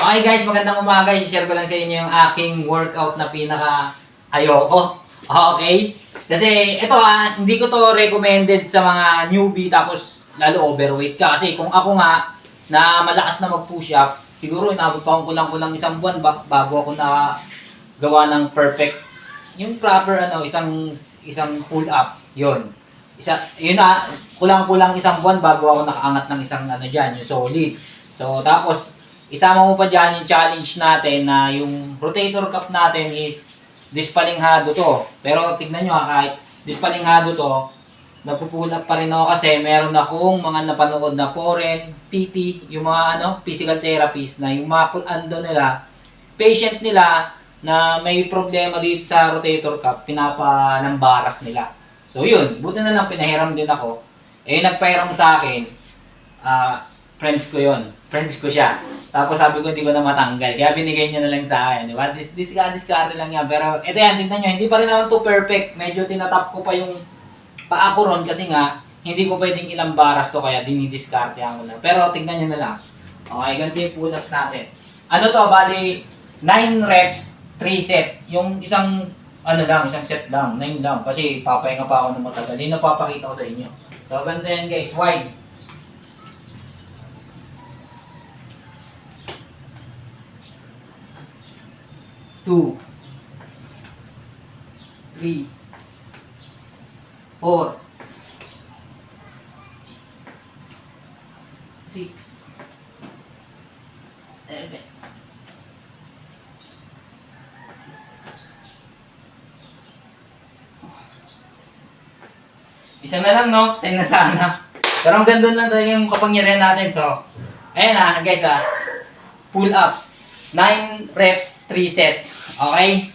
Okay guys, magandang umaga. I-share ko lang sa inyo yung aking workout na pinaka ayoko. Okay? Kasi ito hindi ko to recommended sa mga newbie tapos lalo overweight ka. Kasi kung ako nga na malakas na mag-push up, siguro inabot pa akong kulang-kulang isang buwan bago ako na gawa ng perfect yung proper isang pull up. Yun. Yun na kulang-kulang isang buwan bago ako nakaangat ng isang diyan, yung solid. So tapos isama mo pa dyan yung challenge natin na yung rotator cuff natin is dispalinghado to. Pero tignan nyo kahit dispalinghado to, nagpupull up pa rin ako kasi meron akong mga napanood na foreign PT, yung mga physical therapist na yung mga nila, patient nila na may problema dito sa rotator cuff, pinapanambaras nila. So yun, buti na lang pinahiram din ako. Nagpahiram sa akin, friends ko yon, friends ko siya. Tapos sabi ko hindi ko na matanggal, kaya binigay niya na lang sa akin, di ba? Discard lang yan. Pero ito yan, tignan nyo, hindi pa rin naman to perfect. Medyo tinatap ko pa yung paa ko ron kasi nga, hindi ko pwedeng ilang baras to, kaya dinidiscard ko lang. Pero tignan nyo na lang. Okay, ganito yung pull-ups natin. Ano to, bali, 9 reps, 3 set. Yung isang set lang, 9 lang. Kasi papahinga pa ako ng matagal. Yung napapakita ko sa inyo. So, ganito yan guys, wide. 2, 3, 4, 6, 7. Isa na lang, no? 10 na sana. Pero ang ganda na talaga yung kapangyarihan natin. So, ayan guys pull-ups. 9 reps, 3 set. Okay?